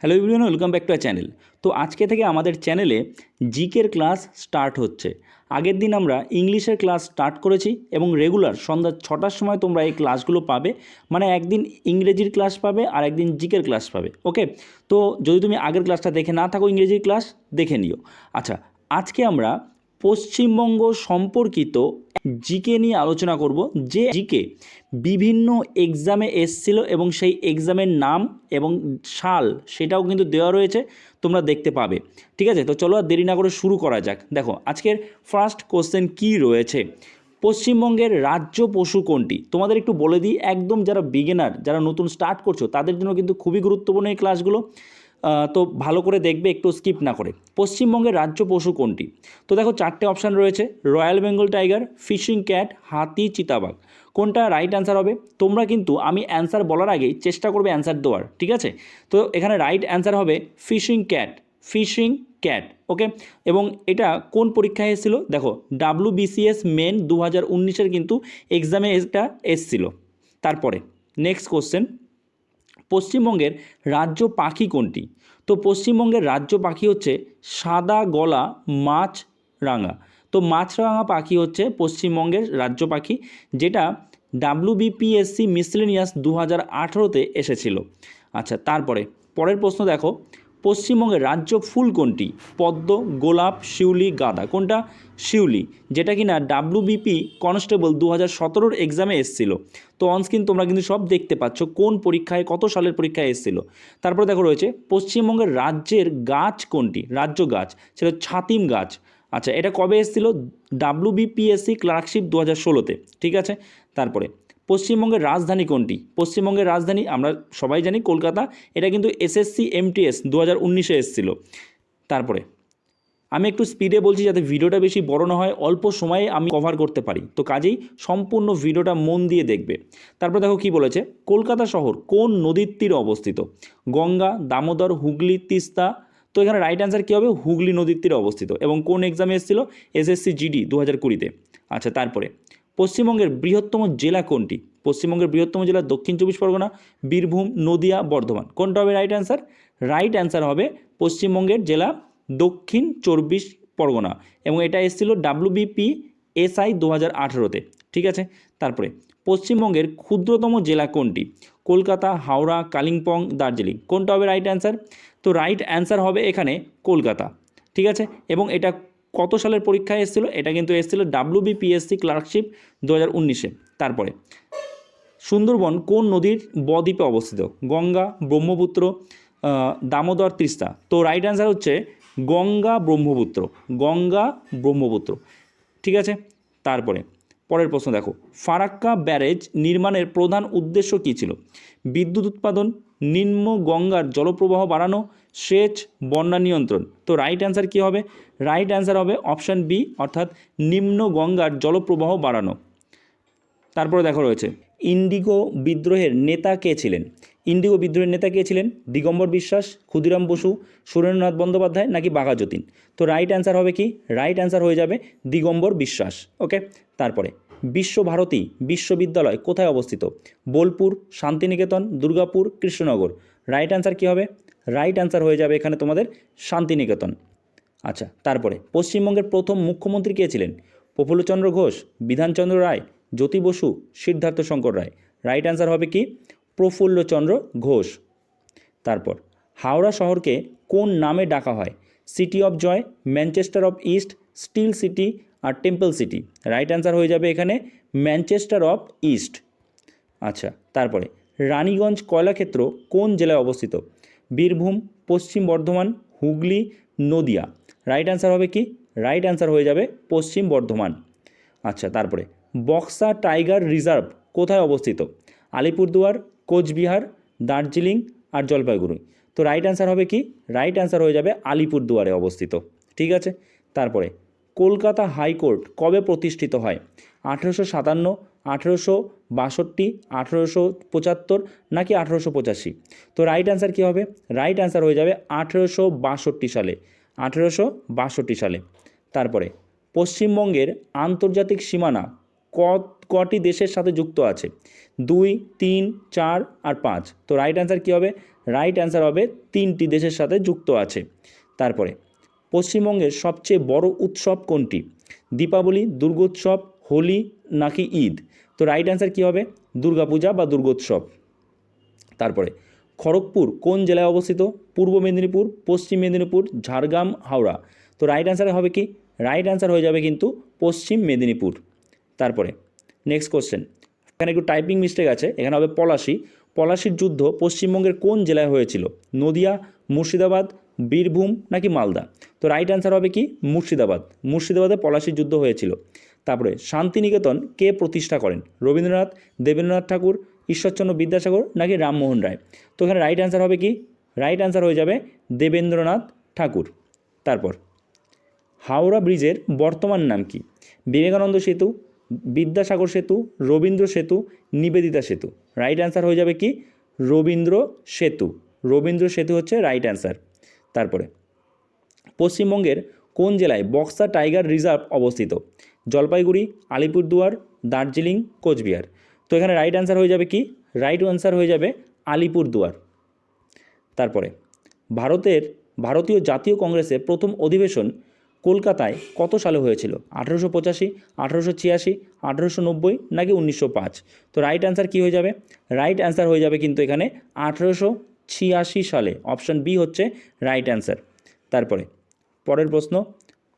Hello everyone, welcome back to a channel. তো আজকে থেকে আমাদের চ্যানেলে জিকের ক্লাস স্টার্ট হচ্ছে। আগের দিন আমরা ইংলিশের ক্লাস স্টার্ট করেছি এবং রেগুলার সন্ধ্যা 6টার সময় তোমরা এই ক্লাসগুলো পাবে। মানে একদিন ইংরেজির ক্লাস পাবে আর একদিন জিকের ক্লাস পাবে। ওকে, তো যদি তুমি আগের ক্লাসটা দেখে না থাকো ইংরেজির ক্লাস দেখে নিও। আচ্ছা, আজকে আমরা পশ্চিমবঙ্গ সম্পর্কিত জিকে নিয়ে আলোচনা করব, যে জিকে বিভিন্ন এক্সামে এসছিল এবং সেই এক্সামের নাম এবং সাল সেটাও কিন্তু দেওয়া রয়েছে, তোমরা দেখতে পাবে। ঠিক আছে, তো চলো আর দেরি না করে শুরু করা যাক। দেখো আজকের ফার্স্ট কোশ্চেন কি রয়েছে। পশ্চিমবঙ্গের রাজ্য পশু কোনটি? তোমাদের একটু বলে দিই, একদম যারা বিগিনার, যারা নতুন স্টার্ট করছো তাদের জন্য কিন্তু খুবই গুরুত্বপূর্ণ এই ক্লাসগুলো। তো ভালো করে দেখবে, একটু স্কিপ না করে। পশ্চিমবঙ্গের রাজ্য পশু কোনটি? তো দেখো চারটে অপশান রয়েছে: Royal Bengal tiger, fishing cat, হাতি, চিতাবাঘ। কোনটা রাইট অ্যান্সার হবে? তোমরা কিন্তু আমি অ্যান্সার বলার আগেই চেষ্টা করবে অ্যান্সার দেওয়ার, ঠিক আছে? তো এখানে রাইট অ্যান্সার হবে ফিশিং ক্যাট, ফিশিং ক্যাট। ওকে, এবং এটা কোন পরীক্ষায় এসেছিলো? দেখো WBCS মেন 2019-এর কিন্তু এক্সামে এটা এসেছিলো। তারপরে নেক্সট কোশ্চেন, পশ্চিমবঙ্গের রাজ্য পাখি কোনটি? তো পশ্চিমবঙ্গের রাজ্য পাখি হচ্ছে সাদা গলা মাছরাঙা। তো মাছরাঙা পাখি হচ্ছে পশ্চিমবঙ্গের রাজ্য পাখি, যেটা WBPSC মিসলেনিয়াস 2018-তে এসেছিল। আচ্ছা, তারপরে পরের প্রশ্ন দেখো, পশ্চিমবঙ্গের রাজ্য ফুল কোনটি? পদ্ম, গোলাপ, শিউলি, গাঁদা। কোনটা? শিউলি, যেটা কিনা WBP কনস্টেবল 2017-র এক্সামে এসেছিল। তো অনস্ক্রিন তোমরা কিন্তু সব দেখতে পাচ্ছ কোন পরীক্ষায়, কত সালের পরীক্ষায় এসেছিল। তারপরে দেখো রয়েছে পশ্চিমবঙ্গের রাজ্যের গাছ কোনটি? রাজ্য গাছ সেটা ছাতিম গাছ। আচ্ছা, এটা কবে এসেছিল? WBPSC ক্লার্কশিপ 2016-তে। ঠিক আছে, তারপরে পশ্চিমবঙ্গের রাজধানী কোনটি? পশ্চিমবঙ্গের রাজধানী আমরা সবাই জানি কলকাতা। এটা কিন্তু SSC MTS 2019-এ এসেছিল। তারপরে আমি একটু স্পিডে বলছি যাতে ভিডিওটা বেশি বড় না হয়, অল্প সময়ে আমি কভার করতে পারি, তো কাজেই সম্পূর্ণ ভিডিওটা মন দিয়ে দেখবে। তারপর দেখো কি বলেছে, কলকাতা শহর কোন নদীর তীরে অবস্থিত? গঙ্গা, দামোদর, হুগলি, তিস্তা। তো এখানে রাইট অ্যান্সার কী হবে? হুগলি নদীর তীরে অবস্থিত। এবং কোন এক্সামে এসেছিল? SSC GD 2020-তে। আচ্ছা, তারপরে পশ্চিমবঙ্গের বৃহত্তম জেলা কোনটি? পশ্চিমবঙ্গের বৃহত্তম জেলা দক্ষিণ 24 পরগনা, বীরভূম, নদিয়া, বর্ধমান। কোনটা হবে রাইট অ্যান্সার? রাইট অ্যান্সার হবে পশ্চিমবঙ্গের জেলা দক্ষিণ 24 পরগনা, এবং এটা এসেছিল WBPSI 2018-তে। ঠিক আছে, তারপরে পশ্চিমবঙ্গের ক্ষুদ্রতম জেলা কোনটি? কলকাতা, হাওড়া, কালিম্পং, দার্জিলিং। কোনটা হবে রাইট অ্যান্সার? তো রাইট অ্যান্সার হবে এখানে কলকাতা। ঠিক আছে, এবং এটা কত সালের পরীক্ষায় এসেছিল? এটা কিন্তু এসেছিল WBPSC ক্লার্কশিপ 2019-এ। তারপরে সুন্দরবন কোন নদীর বদ্বীপে অবস্থিত? গঙ্গা, ব্রহ্মপুত্র, দামোদর, তিস্তা। তো রাইট অ্যান্সার হচ্ছে গঙ্গা ব্রহ্মপুত্র, গঙ্গা ব্রহ্মপুত্র। ঠিক আছে, তারপরে পরের প্রশ্ন দেখো, ফারাক্কা ব্যারেজ নির্মাণের প্রধান উদ্দেশ্য কী ছিল? বিদ্যুৎ উৎপাদন, নিম্ন গঙ্গার জলপ্রবাহ বাড়ানো, সেচ, বন্যা নিয়ন্ত্রণ। তো রাইট অ্যান্সার কী হবে? রাইট অ্যান্সার হবে অপশান বি, অর্থাৎ নিম্ন গঙ্গার জলপ্রবাহ বাড়ানো। তারপরে দেখো রয়েছে ইন্ডিগো বিদ্রোহের নেতা কে ছিলেন? ইন্ডিগো বিদ্রোহের নেতা কে ছিলেন? দিগম্বর বিশ্বাস, ক্ষুদিরাম বসু, সুরেন্দ্রনাথ বন্দ্যোপাধ্যায়, নাকি বাঘা যতীন? তো রাইট অ্যান্সার হবে কি? রাইট অ্যান্সার হয়ে যাবে দিগম্বর বিশ্বাস। ওকে, তারপরে বিশ্বভারতী বিশ্ববিদ্যালয় কোথায় অবস্থিত? বোলপুর, শান্তিনিকেতন, দুর্গাপুর, কৃষ্ণনগর। রাইট অ্যান্সার কী হবে? রাইট অ্যান্সার হয়ে যাবে এখানে তোমাদের শান্তিনিকেতন। আচ্ছা, তারপরে পশ্চিমবঙ্গের প্রথম মুখ্যমন্ত্রী কে ছিলেন? প্রফুল্লচন্দ্র ঘোষ, বিধানচন্দ্র রায়, জ্যোতি বসু, সিদ্ধার্থ শঙ্কর রায়। রাইট অ্যান্সার হবে কি? প্রফুল্লচন্দ্র ঘোষ। তারপর হাওড়া শহরকে কোন নামে ডাকা হয়? City of joy, Manchester of East, steel city, আর টেম্পল সিটি। রাইট অ্যান্সার হয়ে যাবে এখানে ম্যানচেস্টার অফ ইস্ট। আচ্ছা, তারপরে রানীগঞ্জ কয়লাক্ষেত্র কোন জেলায় অবস্থিত? বীরভূম, পশ্চিম বর্ধমান, হুগলি, নদিয়া। রাইট অ্যান্সার হবে কি? রাইট অ্যান্সার হয়ে যাবে পশ্চিম বর্ধমান। আচ্ছা, তারপরে বক্সা টাইগার রিজার্ভ কোথায় অবস্থিত? আলিপুরদুয়ার, কোচবিহার, দার্জিলিং, আর জলপাইগুড়ি। তো রাইট অ্যান্সার হবে কি? রাইট অ্যান্সার হয়ে যাবে আলিপুরদুয়ারে অবস্থিত। ঠিক আছে, তারপরে কলকাতা হাইকোর্ট কবে প্রতিষ্ঠিত হয়? 1857, 1862, 1875, নাকি 1885? তো রাইট অ্যান্সার কী হবে? রাইট অ্যান্সার হয়ে যাবে 1862 সালে, 1862 সালে। তারপরে পশ্চিমবঙ্গের আন্তর্জাতিক সীমানা কটি দেশের সাথে যুক্ত আছে? 2, 3, 4, আর 5। তো রাইট অ্যান্সার কী হবে? রাইট অ্যান্সার হবে 3টি দেশের সাথে যুক্ত আছে। তারপরে পশ্চিমবঙ্গের সবচেয়ে বড় উৎসব কোনটি? দীপাবলি, দুর্গোৎসব, হোলি নাকি ঈদ? তো রাইট অ্যান্সার কী হবে? দুর্গাপূজা বা দুর্গোৎসব। তারপরে খড়গপুর কোন জেলায় অবস্থিত? পূর্ব মেদিনীপুর, পশ্চিম মেদিনীপুর, ঝাড়গ্রাম, হাওড়া। তো রাইট অ্যান্সার হবে কি? রাইট অ্যান্সার হয়ে যাবে কিন্তু পশ্চিম মেদিনীপুর। তারপরে নেক্সট কোশ্চেন, এখানে একটু টাইপিং মিস্টেক আছে, এখানে হবে পলাশী। পলাশীর যুদ্ধ পশ্চিমবঙ্গের কোন জেলায় হয়েছিল? নদিয়া, মুর্শিদাবাদ, বীরভূম নাকি মালদা? তো রাইট অ্যান্সার হবে কি? মুর্শিদাবাদ। মুর্শিদাবাদে পলাশীর যুদ্ধ হয়েছিল। তারপরে শান্তিনিকেতন কে প্রতিষ্ঠা করেন? রবীন্দ্রনাথ, দেবেন্দ্রনাথ ঠাকুর, ঈশ্বরচন্দ্র বিদ্যাসাগর নাকি রামমোহন রায়? তো এখানে রাইট অ্যান্সার হবে কি? রাইট অ্যান্সার হয়ে যাবে দেবেন্দ্রনাথ ঠাকুর। তারপর হাওড়া ব্রিজের বর্তমান নাম কি? বিবেকানন্দ সেতু, বিদ্যাসাগর সেতু, রবীন্দ্র সেতু, নিবেদিতা সেতু। রাইট অ্যান্সার হয়ে যাবে কি? রবীন্দ্র সেতু। রবীন্দ্র সেতু হচ্ছে রাইট অ্যান্সার। তারপরে পশ্চিমবঙ্গের কোন জেলায় বক্সা টাইগার রিজার্ভ অবস্থিত? জলপাইগুড়ি, আলিপুরদুয়ার, দার্জিলিং, কোচবিহার। তো এখানে রাইট অ্যান্সার হয়ে যাবে কি? রাইট অ্যান্সার হয়ে যাবে আলিপুরদুয়ার। তারপরে ভারতীয় জাতীয় কংগ্রেসের প্রথম অধিবেশন কলকাতায় কত সালে হয়েছিল? 1885, 1886, 1890 নাকি 1905? তো রাইট অ্যান্সার কী হয়ে যাবে? রাইট অ্যান্সার হয়ে যাবে কিন্তু এখানে 1886 সালে। অপশান বি হচ্ছে রাইট অ্যান্সার। তারপরে পরের প্রশ্ন,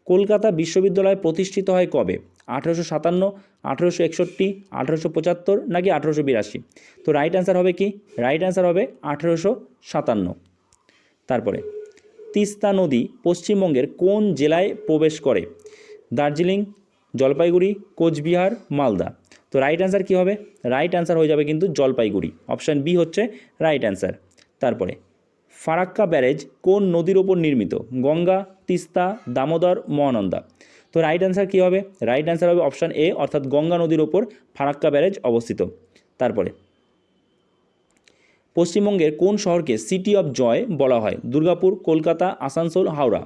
কলকাতা বিশ্ববিদ্যালয় প্রতিষ্ঠিত হয় কবে? 1857, 1861, 1875 নাকি 1882? তো রাইট অ্যান্সার হবে কি? রাইট অ্যান্সার হবে 1857। তারপরে তিস্তা নদী পশ্চিমবঙ্গের কোন জেলায় প্রবেশ করে? দার্জিলিং, জলপাইগুড়ি, কোচবিহার, মালদা। তো রাইট অ্যান্সার কী হবে? রাইট অ্যান্সার হয়ে যাবে কিন্তু জলপাইগুড়ি। অপশান বি হচ্ছে রাইট অ্যান্সার। তারপরে ফারাক্কা ব্যারেজ কোন নদীর ওপর নির্মিত? গঙ্গা, তিস্তা, দামোদর, মহানন্দা। তো রাইট অ্যান্সার কী হবে? রাইট অ্যান্সার হবে অপশান এ, অর্থাৎ গঙ্গা নদীর ওপর ফারাক্কা ব্যারেজ অবস্থিত। তারপরে পশ্চিমবঙ্গের কোন শহরকে সিটি অফ জয় বলা হয়? দুর্গাপুর, কলকাতা, আসানসোল, হাওড়া।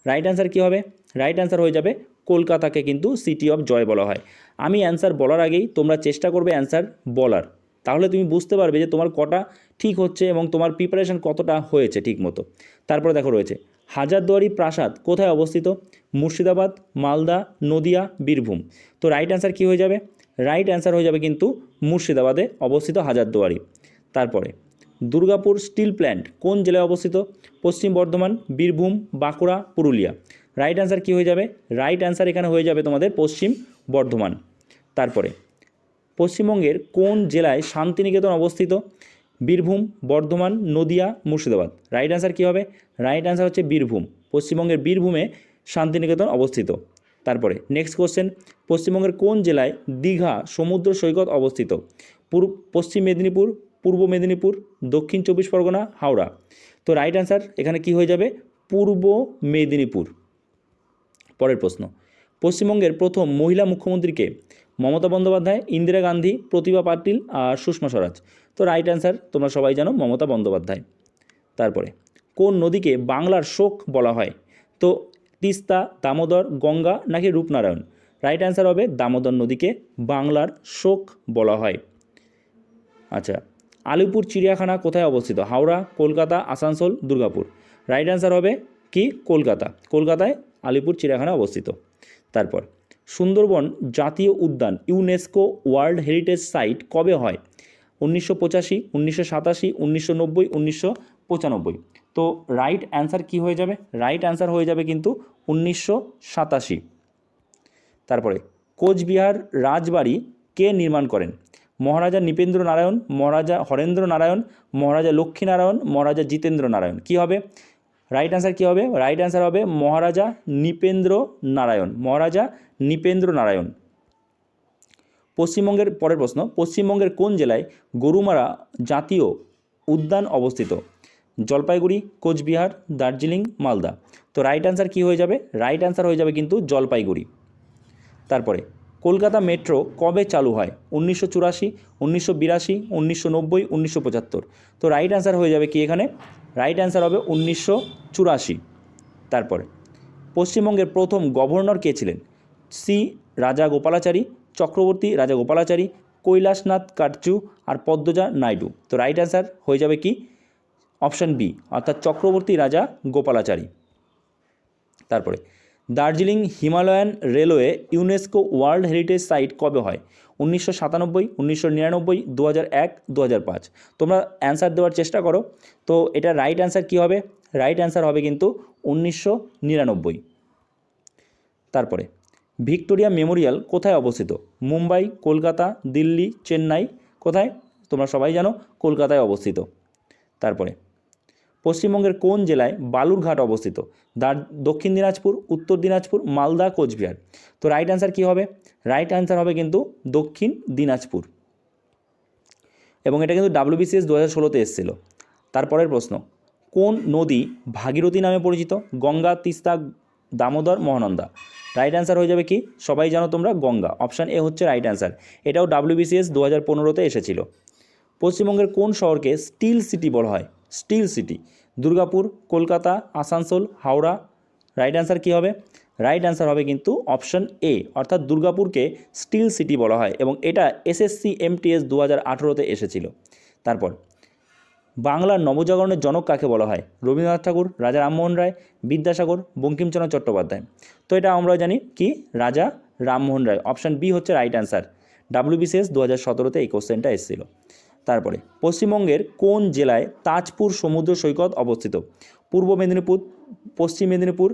রাইট অ্যান্সার কী হবে? রাইট অ্যান্সার হয়ে যাবে কলকাতাকে কিন্তু সিটি অফ জয় বলা হয়। আমি অ্যান্সার বলার আগেই তোমরা চেষ্টা করবে অ্যান্সার বলার, তাহলে তুমি বুঝতে পারবে যে তোমার কটা ঠিক হচ্ছে এবং তোমার প্রিপারেশন কতটা হয়েছে ঠিক মতো। তারপরে দেখো রয়েছে হাজারদুয়ারি প্রাসাদ কোথায় অবস্থিত? মুর্শিদাবাদ, মালদা, নদিয়া, বীরভূম। তো রাইট অ্যান্সার কী হয়ে যাবে? রাইট অ্যান্সার হয়ে যাবে কিন্তু মুর্শিদাবাদে অবস্থিত হাজারদুয়ারি। তারপরে দুর্গাপুর স্টিল প্ল্যান্ট কোন জেলায় অবস্থিত? পশ্চিম বর্ধমান, বীরভূম, বাঁকুড়া, পুরুলিয়া। রাইট অ্যান্সার কী হয়ে যাবে? রাইট অ্যান্সার এখানে হয়ে যাবে তোমাদের পশ্চিম বর্ধমান। তারপরে পশ্চিমবঙ্গের কোন জেলায় শান্তিনিকেতন অবস্থিত? বীরভূম, বর্ধমান, নদিয়া, মুর্শিদাবাদ। রাইট অ্যান্সার কী হবে? রাইট অ্যান্সার হচ্ছে বীরভূম। পশ্চিমবঙ্গের বীরভূমে শান্তিনিকেতন অবস্থিত। তারপরে নেক্সট কোশ্চেন, পশ্চিমবঙ্গের কোন জেলায় দীঘা সমুদ্র সৈকত অবস্থিত? পশ্চিম মেদিনীপুর, পূর্ব মেদিনীপুর, দক্ষিণ চব্বিশ পরগনা, হাওড়া। তো রাইট অ্যান্সার এখানে কি হয়ে যাবে? পূর্ব মেদিনীপুর। পরের প্রশ্ন, পশ্চিমবঙ্গের প্রথম মহিলা মুখ্যমন্ত্রীকে? মমতা বন্দ্যোপাধ্যায়, ইন্দিরা গান্ধী, প্রতিভা পাটিল আর সুষমা স্বরাজ। তো রাইট অ্যান্সার তোমরা সবাই জানো মমতা বন্দ্যোপাধ্যায়। তারপরে কোন নদীকে বাংলার শোক বলা হয়? তো তিস্তা, দামোদর, গঙ্গা নাকি রূপনারায়ণ? রাইট অ্যান্সার হবে দামোদর নদীকে বাংলার শোক বলা হয়। আচ্ছা, আলিপুর চিড়িয়াখানা কোথায় অবস্থিত? হাওড়া, কলকাতা, আসানসোল, দুর্গাপুর। রাইট অ্যান্সার হবে কি? কলকাতা। কলকাতায় আলিপুর চিড়িয়াখানা অবস্থিত। তারপর সুন্দরবন জাতীয় উদ্যান ইউনেস্কো ওয়ার্ল্ড হেরিটেজ সাইট কবে হয়? 1985, 1987, 1990, 1995। তো রাইট অ্যান্সার কি হয়ে যাবে? রাইট অ্যান্সার হয়ে যাবে কিন্তু 1987। তারপরে কোচবিহার রাজবাড়ি কে নির্মাণ করেন? মহারাজা নৃপেন্দ্র নারায়ণ, মহারাজা হরেন্দ্র নারায়ণ, মহারাজা লক্ষ্মীনারায়ণ, মহারাজা জিতেন্দ্র নারায়ণ। কী হবে? রাইট অ্যান্সার কী হবে? রাইট অ্যান্সার হবে মহারাজা নৃপেন্দ্র নারায়ণ। মহারাজা নৃপেন্দ্র নারায়ণ। পশ্চিমবঙ্গের পরের প্রশ্ন, পশ্চিমবঙ্গের কোন জেলায় গরুমারা জাতীয় উদ্যান অবস্থিত? জলপাইগুড়ি, কোচবিহার, দার্জিলিং, মালদা। তো রাইট অ্যান্সার কী হয়ে যাবে? রাইট অ্যান্সার হয়ে যাবে কিন্তু জলপাইগুড়ি। তারপরে কলকাতা মেট্রো কবে চালু হয়? 1984, 1982, 1990, 1975। তো রাইট অ্যান্সার হয়ে যাবে কি এখানে? রাইট অ্যান্সার হবে 1984। তারপরে পশ্চিমবঙ্গের প্রথম গভর্নর কে ছিলেন? সি রাজা গোপালাচারী, চক্রবর্তী রাজা গোপালাচারী, কৈলাসনাথ কাটচু আর পদ্মজা নাইডু। তো রাইট অ্যান্সার হয়ে যাবে কি? অপশান বি অর্থাৎ চক্রবর্তী রাজা গোপালাচারী। তারপরে Darjeeling Himalayan railway UNESCO world heritage site কবে হয়? 1997, 1999, 2001, 2005। তোমরা অ্যান্সার দেওয়ার চেষ্টা করো। তো এটা রাইট অ্যান্সার কী হবে? রাইট অ্যান্সার হবে কিন্তু 1999। তারপরে ভিক্টোরিয়া মেমোরিয়াল কোথায় অবস্থিত? মুম্বাই, কলকাতা, দিল্লি, চেন্নাই, কোথায়? তোমরা সবাই জানো কলকাতায় অবস্থিত। তারপরে পশ্চিমবঙ্গের কোন জেলায় বালুরঘাট অবস্থিত? দক্ষিণ দিনাজপুর, উত্তর দিনাজপুর, মালদা, কোচবিহার। তো রাইট অ্যান্সার কী হবে? রাইট অ্যান্সার হবে কিন্তু দক্ষিণ দিনাজপুর, এবং এটা কিন্তু WBCS 2016-তে এসেছিল। তারপরের প্রশ্ন, কোন নদী ভাগীরথী নামে পরিচিত? গঙ্গা, তিস্তা, দামোদর, মহানন্দা। রাইট অ্যান্সার হয়ে যাবে কি? সবাই জানো তোমরা গঙ্গা। অপশান এ হচ্ছে রাইট অ্যান্সার। এটাও WBCS 2015-তে এসেছিল। পশ্চিমবঙ্গের কোন শহরকে স্টিল সিটি বলা হয়? Steel city. Durgapur, Kolkata, Asansol, Howrah. Right answer কী হবে? রাইট অ্যান্সার হবে কিন্তু অপশান এ অর্থাৎ দুর্গাপুরকে স্টিল সিটি বলা হয়, এবং এটা SSC MTS 2018-তে এসেছিল। তারপর বাংলার নবজাগরণের জনক কাকে বলা হয়? রবীন্দ্রনাথ ঠাকুর, রাজা রামমোহন রায়, বিদ্যাসাগর, বঙ্কিমচন্দ্র চট্টোপাধ্যায়। তো এটা আমরা জানি কি? রাজা রামমোহন রায়। অপশান বি হচ্ছে রাইট অ্যান্সার। WBCS 2017-তে এই কোশ্চেনটা এসেছিল। তারপরে পশ্চিমবঙ্গের কোন জেলায় তাজপুর সমুদ্র সৈকত অবস্থিত? পূর্ব মেদিনীপুর, পশ্চিম মেদিনীপুর,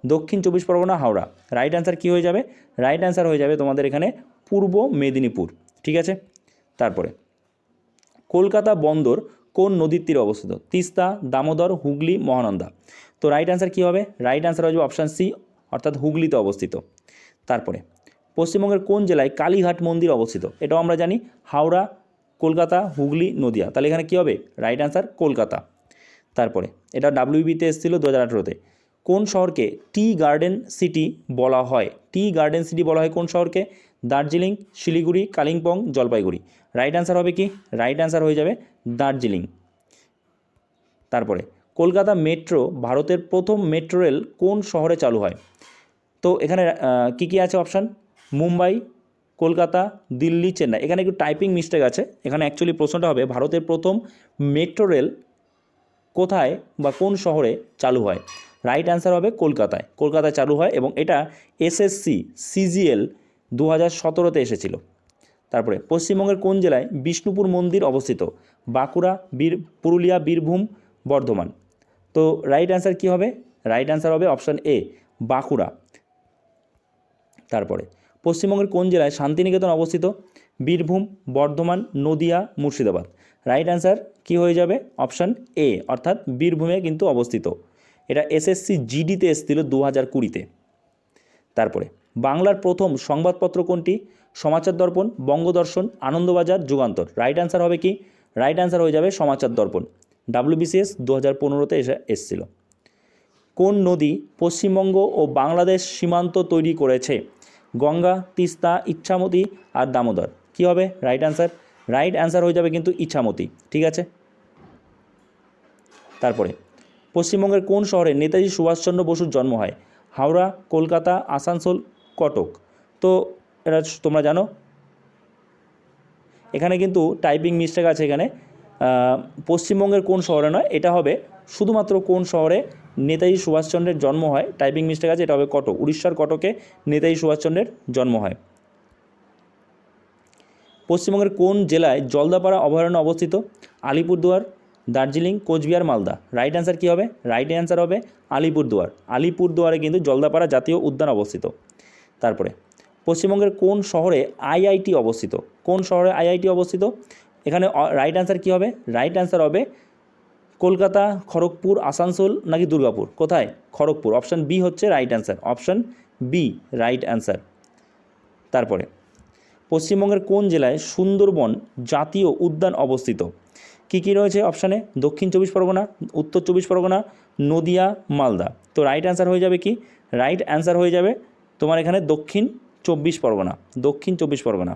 দক্ষিণ 24 পরগনা, হাওড়া। রাইট অ্যান্সার কী হয়ে যাবে? রাইট অ্যান্সার হয়ে যাবে তোমাদের এখানে পূর্ব মেদিনীপুর। ঠিক আছে। তারপরে কলকাতা বন্দর কোন নদীর তীরে অবস্থিত? তিস্তা, দামোদর, হুগলি, মহানন্দা। তো রাইট অ্যান্সার কী হবে? রাইট অ্যান্সার হয়ে যাবে অপশান সি অর্থাৎ হুগলিতে অবস্থিত। তারপরে পশ্চিমবঙ্গের কোন জেলায় কালীঘাট মন্দির অবস্থিত? এটাও আমরা জানি হাওড়া, কলকাতা, হুগলি, নদিয়া। তাহলে এখানে কী হবে? Right answer Kolkata. তারপরে এটা WBতে এসেছিল 2018-তে। কোন শহরকে টি গার্ডেন সিটি বলা হয়? টি গার্ডেন সিটি বলা হয় কোন শহরকে? দার্জিলিং, শিলিগুড়ি, কালিম্পং, জলপাইগুড়ি। রাইট অ্যান্সার হবে কি? রাইট অ্যান্সার হয়ে যাবে দার্জিলিং। তারপরে কলকাতা মেট্রো ভারতের প্রথম মেট্রো রেল কোন শহরে চালু হয়? তো এখানে কী আছে অপশান? মুম্বাই, কলকাতা, দিল্লি, চেন্নাই। এখানে একটু টাইপিং মিস্টেক আছে। এখানে অ্যাকচুয়ালি প্রশ্নটা হবে ভারতের প্রথম মেট্রো রেল কোথায় বা কোন শহরে চালু হয়? রাইট অ্যান্সার হবে কলকাতায়। কলকাতায় চালু হয়, এবং এটা SSC CGL 2017-তে এসেছিল। তারপরে পশ্চিমবঙ্গের কোন জেলায় বিষ্ণুপুর মন্দির অবস্থিত? বাঁকুড়া, পুরুলিয়া, বীরভূম, বর্ধমান। তো রাইট অ্যান্সার কী হবে? রাইট অ্যান্সার হবে অপশান এ বাঁকুড়া। তারপরে পশ্চিমবঙ্গের কোন জেলায় শান্তিনিকেতন অবস্থিত? বীরভূম, বর্ধমান, নদিয়া, মুর্শিদাবাদ। রাইট অ্যান্সার কী হয়ে যাবে? অপশান এ অর্থাৎ বীরভূমে কিন্তু অবস্থিত। এটা SSC GDতে এসেছিল 2020-তে। তারপরে বাংলার প্রথম সংবাদপত্র কোনটি? সমাচার দর্পণ, বঙ্গদর্শন, আনন্দবাজার, যুগান্তর। রাইট অ্যান্সার হবে কি? রাইট অ্যান্সার হয়ে যাবে সমাচার দর্পণ। WBCS 2015-তে এসেছিল। কোন নদী পশ্চিমবঙ্গ ও বাংলাদেশ সীমান্ত তৈরি করেছে? গঙ্গা, তিস্তা, ইচ্ছামতি আর দামোদর। কী হবে রাইট অ্যান্সার? রাইট অ্যান্সার হয়ে যাবে কিন্তু ইচ্ছামতি। ঠিক আছে। তারপরে পশ্চিমবঙ্গের কোন শহরে নেতাজি সুভাষচন্দ্র বসুর জন্ম হয়? হাওড়া, কলকাতা, আসানসোল, কটক। তো এটা তোমরা জানো। এখানে কিন্তু টাইপিং মিস্টেক আছে। এখানে পশ্চিমবঙ্গের কোন শহরে নয়, এটা হবে শুধুমাত্র কোন শহরে নেতাজি সুভাষচন্দ্রের জন্ম হয়। টাইপিং মিস্টেক আছে, এটা হবে কটক। উড়িষ্যার কটকে নেতাজি সুভাষচন্দ্রের জন্ম হয়। পশ্চিমবঙ্গের কোন জেলায় জলদাপাড়া অভয়ারণ্য অবস্থিত? আলিপুরদুয়ার, দার্জিলিং, কোচবিহার, মালদা। রাইট অ্যান্সার কী হবে? রাইট অ্যান্সার হবে আলিপুরদুয়ার। আলিপুরদুয়ারে কিন্তু জলদাপাড়া জাতীয় উদ্যান অবস্থিত। তারপরে পশ্চিমবঙ্গের কোন শহরে IIT অবস্থিত? কোন শহরে IIT অবস্থিত? এখানে রাইট অ্যান্সার কী হবে? রাইট অ্যান্সার হবে কলকাতা, খড়গপুর, আসানসোল নাকি দুর্গাপুর। কোথায়? খড়গপুর। অপশান বি হচ্ছে right answer. Option B right answer. তারপরে পশ্চিমবঙ্গের কোন জেলায় সুন্দরবন জাতীয় উদ্যান অবস্থিত? কী কী রয়েছে অপশানে? দক্ষিণ 24 পরগনা, উত্তর 24 পরগনা, নদিয়া, মালদা। তো রাইট অ্যান্সার হয়ে যাবে কি? রাইট অ্যান্সার হয়ে যাবে তোমার এখানে দক্ষিণ 24 পরগনা। দক্ষিণ 24 পরগনা।